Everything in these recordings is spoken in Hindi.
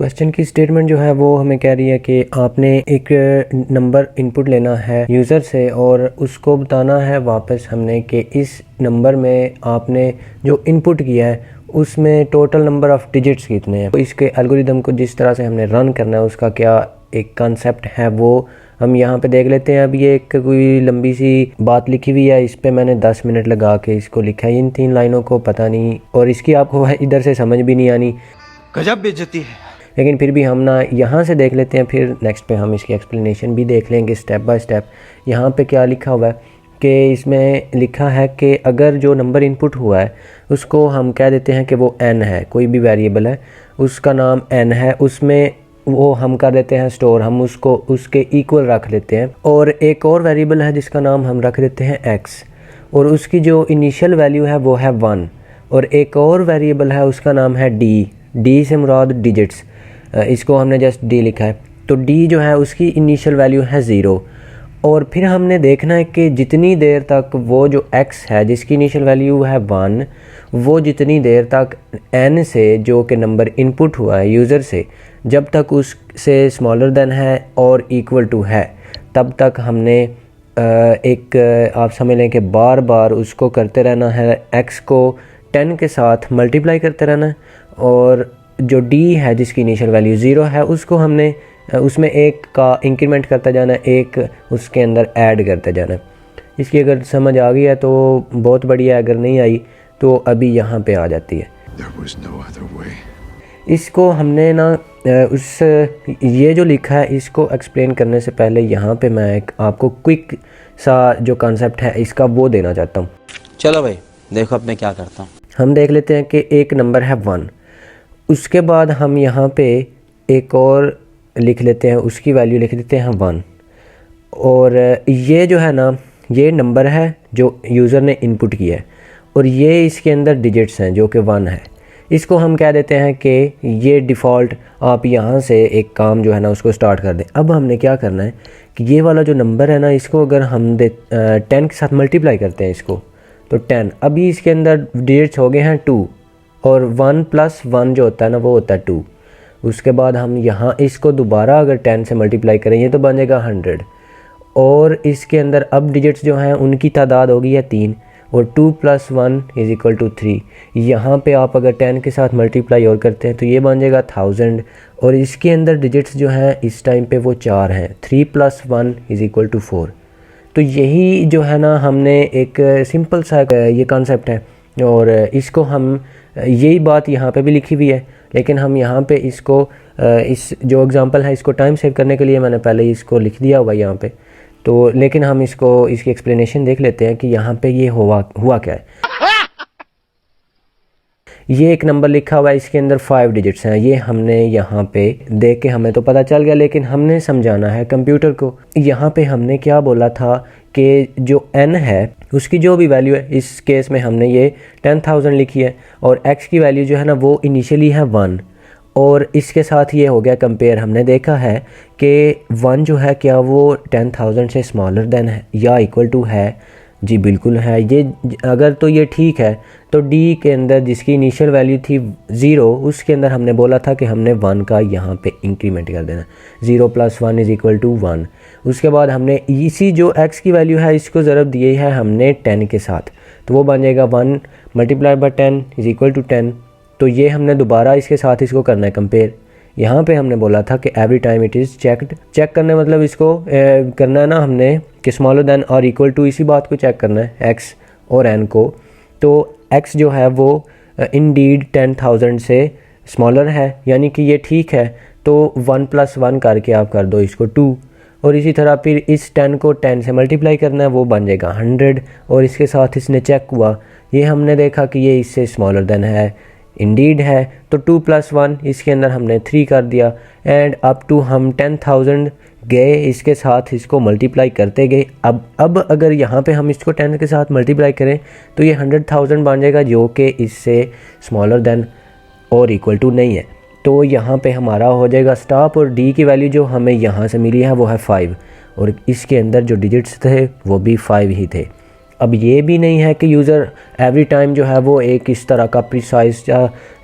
क्वेश्चन की स्टेटमेंट जो है वो हमें कह रही है कि आपने एक नंबर इनपुट लेना है यूज़र से और उसको बताना है वापस हमने कि इस नंबर में आपने जो इनपुट किया है उसमें टोटल नंबर ऑफ़ डिजिट्स कितने हैं। तो इसके एल्गोरिदम को जिस तरह से हमने रन करना है उसका क्या एक कॉन्सेप्ट है वो हम यहाँ पे देख लेते हैं। अब ये एक कोई लंबी सी बात लिखी हुई है, इस पे मैंने 10 मिनट लगा के इसको लिखा है, इन 3 लाइनों को पता नहीं और इसकी आपको इधर से समझ भी नहीं आनी, गजब बेइज्जती है। लेकिन फिर भी हम ना यहाँ से देख लेते हैं, फिर नेक्स्ट पे हम इसकी एक्सप्लेनेशन भी देख लेंगे स्टेप बाय स्टेप। यहाँ पे क्या लिखा हुआ है कि इसमें लिखा है कि अगर जो नंबर इनपुट हुआ है उसको हम कह देते हैं कि वो n है, कोई भी वेरिएबल है उसका नाम n है, उसमें वो हम कर देते हैं स्टोर, हम उसको उसके इक्वल रख लेते हैं। और एक और वेरिएबल है जिसका नाम हम रख देते हैं x और उसकी जो इनिशियल वैल्यू है वो है 1। और एक और वेरिएबल है उसका नाम है d से मुराद डिजिट्स, इसको हमने जस्ट d लिखा है। तो d जो है उसकी इनिशियल वैल्यू है 0 और फिर हमने देखना है कि जितनी देर तक वो जो x है जिसकी इनिशियल वैल्यू है 1, वो जितनी देर तक n से जो कि नंबर इनपुट हुआ है यूज़र से, जब तक उससे स्मॉलर देन है और इक्वल टू है, तब तक हमने एक आप समझ लें कि बार बार उसको करते रहना है, x को 10 के साथ मल्टीप्लाई करते रहना है और जो d है जिसकी इनिशियल वैल्यू 0 है उसको हमने उसमें एक का इंक्रीमेंट करता जाना है, एक उसके अंदर ऐड करते जाना है। इसकी अगर समझ आ गई है तो बहुत बढ़िया है, अगर नहीं आई तो अभी यहाँ पे आ जाती है। इसको हमने ना ये जो लिखा है इसको एक्सप्लेन करने से पहले यहाँ पे मैं एक आपको क्विक सा जो कॉन्सेप्ट है इसका वो देना चाहता हूँ। चलो भाई देखो अब मैं क्या करता हूँ। हम देख लेते हैं कि एक नंबर है 1, उसके बाद हम यहाँ पे एक और लिख लेते हैं, उसकी वैल्यू लिख देते हैं 1। और ये जो है ना ये नंबर है जो यूज़र ने इनपुट किया है और ये इसके अंदर डिजिट्स हैं जो कि 1 है। इसको हम कह देते हैं कि ये डिफ़ॉल्ट आप यहाँ से एक काम जो है ना उसको स्टार्ट कर दें। अब हमने क्या करना है कि ये वाला जो नंबर है ना इसको अगर हम 10 के साथ मल्टीप्लाई करते हैं इसको तो 10, अभी इसके अंदर डिजिट्स हो गए हैं 2 और 1 + 1 जो होता है ना वो होता है 2। उसके बाद हम यहाँ इसको दोबारा अगर 10 से मल्टीप्लाई करेंगे तो बन जाएगा 100 और इसके अंदर अब डिजिट्स जो हैं उनकी तादाद होगी है 3 और 2 + 1 = 3। यहाँ पे आप अगर 10 के साथ मल्टीप्लाई और करते हैं तो ये बन जाएगा 1000 और इसके अंदर डिजिट्स जो हैं इस टाइम पे वो 4 हैं, 3 + 1 = 4। तो यही जो है ना हमने एक सिंपल सा ये कॉन्सेप्ट है और इसको हम यही बात यहाँ पे भी लिखी हुई है, लेकिन हम यहाँ पे इसको इस जो एग्ज़ाम्पल है इसको टाइम सेव करने के लिए मैंने पहले इसको लिख दिया हुआ यहाँ पे। तो लेकिन हम इसको इसकी एक्सप्लेनेशन देख लेते हैं कि यहाँ पे ये हुआ क्या है। ये एक नंबर लिखा हुआ है, इसके अंदर 5 डिजिट्स हैं, ये हमने यहाँ पे देख के हमें तो पता चल गया, लेकिन हमने समझाना है कंप्यूटर को। यहाँ पे हमने क्या बोला था कि जो n है उसकी जो भी वैल्यू है, इस केस में हमने ये 10,000 लिखी है और x की वैल्यू जो है ना वो इनिशियली है 1 और इसके साथ ये हो गया कंपेयर। हमने देखा है कि 1 जो है क्या वो 10,000 से स्मॉलर देन है या इक्वल टू है, जी बिल्कुल है। ये अगर तो ये ठीक है तो d के अंदर जिसकी इनिशियल वैल्यू थी 0 उसके अंदर हमने बोला था कि हमने 1 का यहाँ पे इंक्रीमेंट कर देना, 0 + 1 = 1। उसके बाद हमने इसी जो x की वैल्यू है इसको ज़रब दिए है हमने 10 के साथ, तो वो बन जाएगा 1 × 10 = 10। तो ये हमने दोबारा इसके साथ इसको करना है कंपेयर। यहाँ पे हमने बोला था कि every time it is checked, check करने मतलब इसको करना है ना हमने कि स्मॉलर देन और इक्वल टू, इसी बात को चेक करना है x और n को। तो x जो है वो इंडीड 10,000 से स्मॉलर है, यानी कि ये ठीक है। तो 1 + 1 करके आप कर दो इसको 2 और इसी तरह फिर इस 10 को 10 से मल्टीप्लाई करना है, वो बन जाएगा 100 और इसके साथ इसने चेक हुआ, ये हमने देखा कि ये इससे स्मॉलर देन है, इंडीड है। तो 2 + 1 इसके अंदर हमने 3 कर दिया एंड अप टू हम 10,000 गए, इसके साथ इसको मल्टीप्लाई करते गए। अब अगर यहाँ पे हम इसको 10 के साथ मल्टीप्लाई करें तो ये 100,000 बन जाएगा जो कि इससे स्मॉलर देन और इक्वल टू नहीं है। तो यहाँ पे हमारा हो जाएगा स्टॉप और d की वैल्यू जो हमें यहाँ से मिली है वो है 5 और इसके अंदर जो डिजिट्स थे वो भी 5 ही थे। अब ये भी नहीं है कि यूज़र एवरी टाइम जो है वो एक इस तरह का प्रिसाइज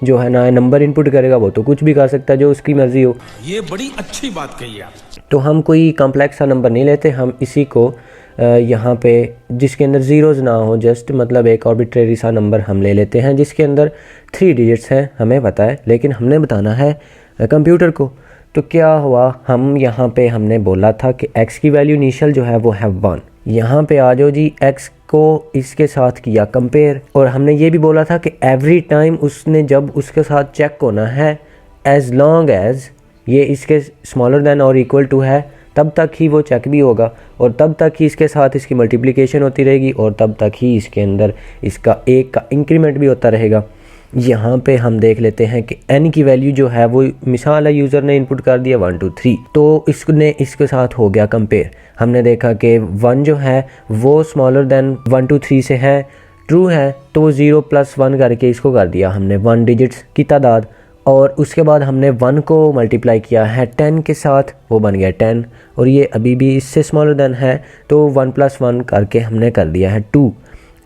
जो है ना नंबर इनपुट करेगा, वो तो कुछ भी कर सकता है जो उसकी मर्ज़ी हो। ये बड़ी अच्छी बात कही आप। तो हम कोई कॉम्प्लेक्स सा नंबर नहीं लेते, हम इसी को यहाँ पे जिसके अंदर ज़ीरोज़ ना हो, जस्ट मतलब एक आर्बिट्रेरी सा नंबर हम ले लेते हैं जिसके अंदर 3 डिजिट्स हैं, हमें पता है, लेकिन हमने बताना है कंप्यूटर को। तो क्या हुआ, हम यहाँ पे हमने बोला था कि x की वैल्यू इनिशियल जो है वो है 1। यहाँ पे आ जाओ जी, x को इसके साथ किया कंपेयर, और हमने ये भी बोला था कि एवरी टाइम उसने जब उसके साथ चेक होना है एज लॉन्ग एज ये इसके स्मॉलर देन और इक्वल टू है, तब तक ही वो चेक भी होगा, और तब तक ही इसके साथ इसकी मल्टीप्लिकेशन होती रहेगी, और तब तक ही इसके अंदर इसका एक का इंक्रीमेंट भी होता रहेगा। यहाँ पे हम देख लेते हैं कि n की वैल्यू जो है वो मिसाल है यूज़र ने इनपुट कर दिया 1 2 3, तो इसने इसके साथ हो गया कंपेयर। हमने देखा कि 1 जो है वो स्मॉलर देन 1 2 3 से है, ट्रू है, तो वो 0 + 1 करके इसको कर दिया हमने 1 डिजिट्स की तादाद, और उसके बाद हमने 1 को मल्टीप्लाई किया है 10 के साथ, वो बन गया 10, और ये अभी भी इससे स्मॉलर देन है, तो 1 + 1 करके हमने कर दिया है 2,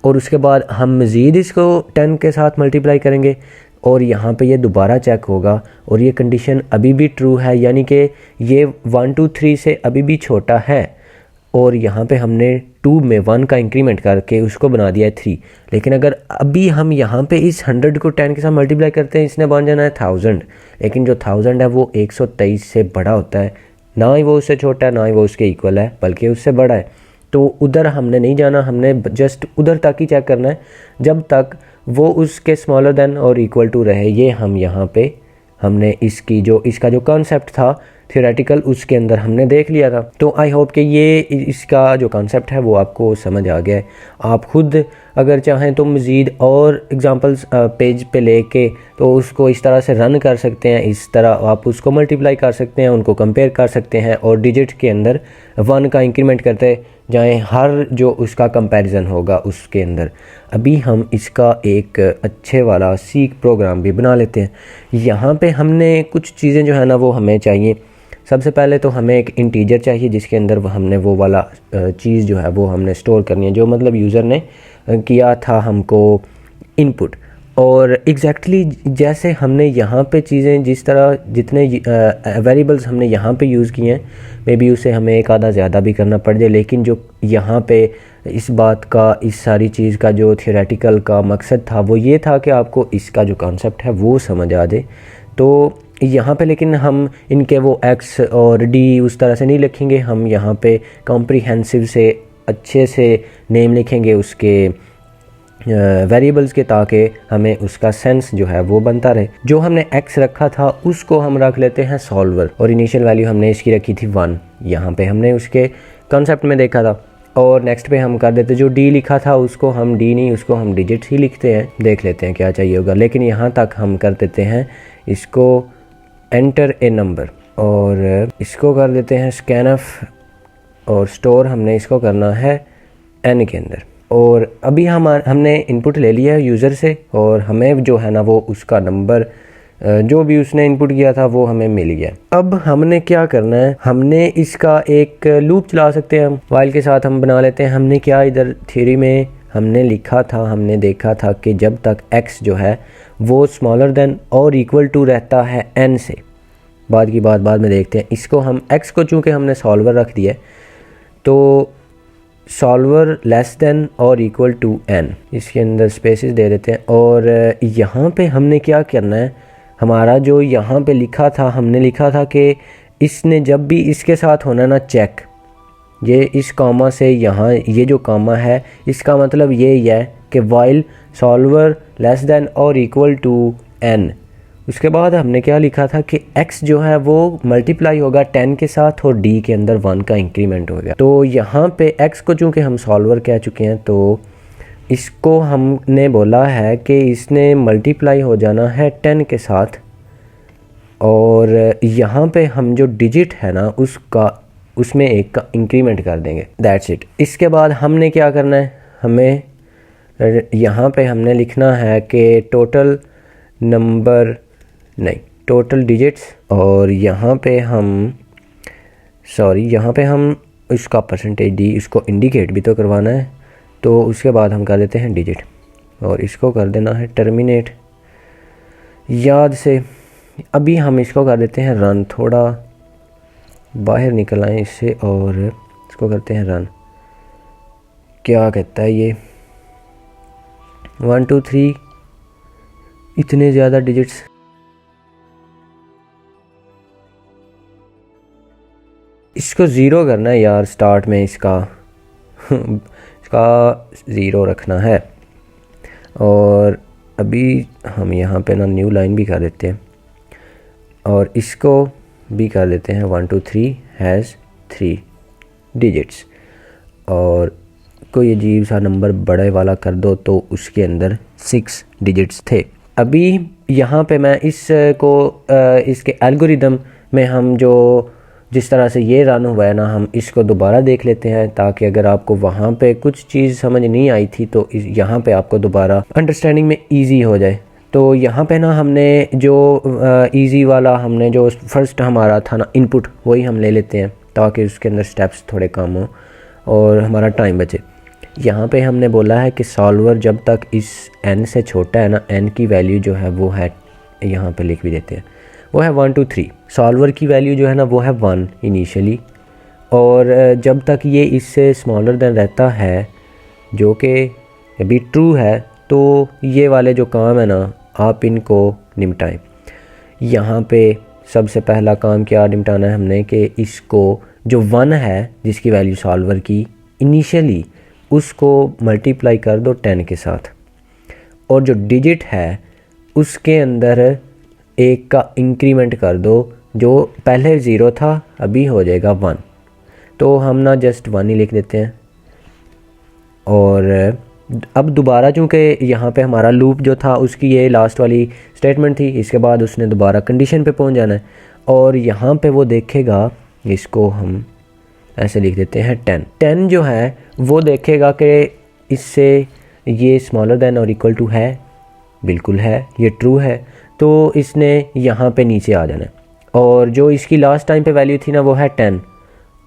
और उसके बाद हम मज़ीद इसको 10 के साथ मल्टीप्लाई करेंगे, और यहाँ पे ये दोबारा चेक होगा, और ये कंडीशन अभी भी ट्रू है, यानी कि ये 1 2 3 से अभी भी छोटा है, और यहाँ पे हमने 2 में 1 का इंक्रीमेंट करके उसको बना दिया है 3। लेकिन अगर अभी हम यहाँ पे इस 100 को 10 के साथ मल्टीप्लाई करते हैं, इसने बन जाना है 1000, लेकिन जो 1000 है वो 123 से बड़ा होता है, ना ही वो उससे छोटा है ना ही वो उसके इक्वल है, बल्कि उससे बड़ा है। तो उधर हमने नहीं जाना, हमने जस्ट उधर तक ही चेक करना है जब तक वो उसके स्मॉलर देन और इक्वल टू रहे। ये हम यहाँ पे हमने इसका जो कॉन्सेप्ट था थियोरेटिकल, उसके अंदर हमने देख लिया था। तो आई होप कि ये इसका जो कॉन्सेप्ट है वो आपको समझ आ गया है। आप खुद अगर चाहें तो मज़ीद और एग्जांपल्स पेज पे लेके तो उसको इस तरह से रन कर सकते हैं, इस तरह आप उसको मल्टीप्लाई कर सकते हैं, उनको कंपेयर कर सकते हैं, और डिजिट के अंदर 1 का इंक्रीमेंट करते जाएं, हर जो उसका कंपैरिजन होगा उसके अंदर। अभी हम इसका एक अच्छे वाला सीख प्रोग्राम भी बना लेते हैं। यहाँ पे हमने कुछ चीज़ें जो है ना वो हमें चाहिए। सबसे पहले तो हमें एक इंटीजर चाहिए जिसके अंदर हमने वो वाला चीज़ जो है वो हमने स्टोर करनी है, जो मतलब यूज़र ने किया था हमको इनपुट। और एग्जैक्टली जैसे हमने यहाँ पे चीज़ें जिस तरह जितने वेरिएबल्स हमने यहाँ पे यूज़ किए हैं, मे बी उसे हमें एक आधा ज़्यादा भी करना पड़ जाए, लेकिन जो यहाँ पे इस बात का, इस सारी चीज़ का जो थियोरेटिकल का मकसद था वो ये था कि आपको इसका जो कॉन्सेप्ट है वो समझ आ जाए। तो यहाँ पे लेकिन हम इनके वो x और d उस तरह से नहीं लिखेंगे, हम यहाँ पे कॉम्प्रिहेंसिव से अच्छे से नेम लिखेंगे उसके वेरिएबल्स के, ताकि हमें उसका सेंस जो है वो बनता रहे। जो हमने x रखा था उसको हम रख लेते हैं सॉल्वर, और इनिशियल वैल्यू हमने इसकी रखी थी 1, यहाँ पे हमने उसके कॉन्सेप्ट में देखा था। और नेक्स्ट पे हम कर देते, जो d लिखा था उसको हम d नहीं, उसको हम डिजिट्स ही लिखते हैं। देख लेते हैं क्या चाहिए होगा, लेकिन यहाँ तक हम कर देते हैं इसको एंटर ए नंबर, और इसको कर देते हैं स्कैनफ, और स्टोर हमने इसको करना है n के अंदर। और अभी हमने इनपुट ले लिया है यूज़र से, और हमें जो है ना वो उसका नंबर जो भी उसने इनपुट किया था वो हमें मिल गया। अब हमने क्या करना है, हमने इसका एक लूप चला सकते हैं, हम वाइल के साथ हम बना लेते हैं। हमने क्या इधर थ्योरी में हमने लिखा था, हमने देखा था कि जब तक x जो है वो स्मॉलर देन और इक्वल टू रहता है n से, बाद की बात बाद में देखते हैं। इसको हम x को चूँकि हमने सॉल्वर रख दिया, तो सॉल्वर लेस देन और इक्वल टू n, इसके अंदर स्पेसेस दे देते हैं। और यहाँ पे हमने क्या करना है, हमारा जो यहाँ पे लिखा था, हमने लिखा था कि इसने जब भी इसके साथ होना ना चेक, ये इस कॉमा से यहाँ ये जो कॉमा है इसका मतलब ये ही है कि वाइल सॉल्वर लेस देन और इक्वल टू n। उसके बाद हमने क्या लिखा था कि x जो है वो मल्टीप्लाई होगा 10 के साथ, और d के अंदर 1 का इंक्रीमेंट होगा। तो यहाँ पे x को चूँकि हम सॉल्वर कह चुके हैं, तो इसको हमने बोला है कि इसने मल्टीप्लाई हो जाना है 10 के साथ, और यहाँ पे हम जो डिजिट है ना उसमें एक का इंक्रीमेंट कर देंगे, दैट्स इट। इसके बाद हमने क्या करना है, हमें यहाँ पे हमने लिखना है कि टोटल नंबर नहीं, टोटल डिजिट्स, और यहाँ पे हम इसका परसेंटेज d इसको इंडिकेट भी तो करवाना है, तो उसके बाद हम कर देते हैं डिजिट और इसको कर देना है टर्मिनेट याद से। अभी हम इसको कर देते हैं रन, थोड़ा बाहर निकल आए इससे और इसको करते हैं रन। क्या कहता है ये 1 2 3 इतने ज़्यादा डिजिट्स। इसको ज़ीरो करना है यार, स्टार्ट में इसका इसका ज़ीरो रखना है। और अभी हम यहाँ पे ना न्यू लाइन भी कर देते हैं और इसको भी कर देते हैं 1 2 3 हैज़ 3 डिजिट्स। और कोई अजीब सा नंबर बड़े वाला कर दो तो उसके अंदर 6 डिजिट्स थे। अभी यहाँ पे मैं इसके एल्गोरिदम में हम जिस तरह से ये रन हुआ है ना, हम इसको दोबारा देख लेते हैं ताकि अगर आपको वहाँ पे कुछ चीज़ समझ नहीं आई थी तो यहाँ पे आपको दोबारा अंडरस्टैंडिंग में इजी हो जाए। तो यहाँ पे ना हमने जो इजी वाला हमने जो फर्स्ट हमारा था ना इनपुट, वही हम ले लेते हैं ताकि उसके अंदर स्टेप्स थोड़े कम हो और हमारा टाइम बचे। यहाँ पे हमने बोला है कि सॉल्वर जब तक इस n से छोटा है ना, n की वैल्यू जो है वो है, यहाँ पे लिख भी देते हैं, वो है 1 2 3। सॉल्वर की वैल्यू जो है ना वो है 1 इनिशियली, और जब तक ये इससे स्मॉलर देन रहता है जो कि अभी ट्रू है, तो ये वाले जो काम है ना आप इनको निपटाएं। यहाँ पे सबसे पहला काम क्या निपटाना है हमने कि इसको जो 1 है जिसकी वैल्यू सॉल्वर की इनिशियली, उसको मल्टीप्लाई कर दो 10 के साथ, और जो डिजिट है उसके अंदर एक का इंक्रीमेंट कर दो, जो पहले 0 था अभी हो जाएगा 1। तो हम ना जस्ट 1 ही लिख देते हैं। और अब दोबारा चूँकि यहाँ पे हमारा लूप जो था उसकी ये लास्ट वाली स्टेटमेंट थी, इसके बाद उसने दोबारा कंडीशन पे पहुँच जाना है और यहाँ पे वो देखेगा, इसको हम ऐसे लिख देते हैं 10 जो है वो देखेगा कि इससे ये स्मॉलर देन और इक्वल टू है, बिल्कुल है, ये ट्रू है, तो इसने यहाँ पे नीचे आ जाना है। और जो इसकी लास्ट टाइम पे वैल्यू थी ना वो है 10,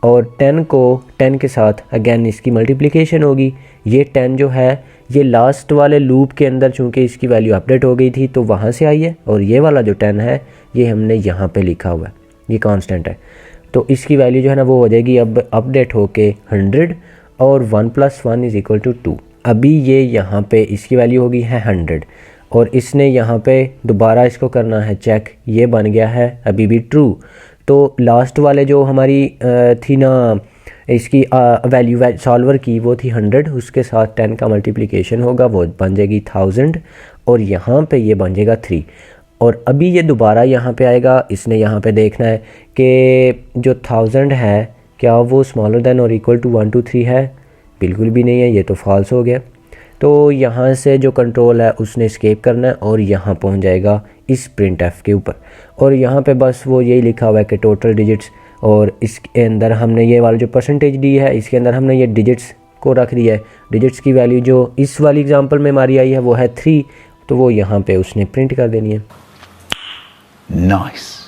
और 10 को 10 के साथ अगेन इसकी मल्टीप्लिकेशन होगी। ये 10 जो है ये लास्ट वाले लूप के अंदर चूँकि इसकी वैल्यू अपडेट हो गई थी तो वहाँ से आई है, और ये वाला जो 10 है ये हमने यहाँ पे लिखा हुआ है, ये कांस्टेंट है, तो इसकी वैल्यू जो है ना वो हो जाएगी अब अपडेट होके 100, और 1 + 1 = 2। अभी ये यहाँ पे इसकी वैल्यू होगी है 100, और इसने यहाँ पे दोबारा इसको करना है चेक, ये बन गया है अभी भी ट्रू। तो लास्ट वाले जो हमारी थी ना इसकी वैल्यू सॉल्वर की वो थी 100, उसके साथ 10 का मल्टीप्लिकेशन होगा, वो बन जाएगी 1000, और यहाँ पे ये बन जाएगा 3। और अभी ये दोबारा यहाँ पे आएगा, इसने यहाँ पे देखना है कि जो 1000 है क्या वो स्मॉलर देन और इक्वल टू 1 2 3 है, बिल्कुल भी नहीं है, ये तो फॉल्स हो गया। तो यहाँ से जो कंट्रोल है उसने एस्केप करना है और यहाँ पहुँच जाएगा इस printf के ऊपर, और यहाँ पे बस वो यही लिखा हुआ है कि टोटल डिजिट्स, और इसके अंदर हमने ये वाला जो परसेंटेज डी है इसके अंदर हमने ये डिजिट्स को रख दिया है। डिजिट्स की वैल्यू जो इस वाली एग्जांपल में हमारी आई है वो है 3, तो वो यहाँ पे उसने प्रिंट कर देनी है। नाइस।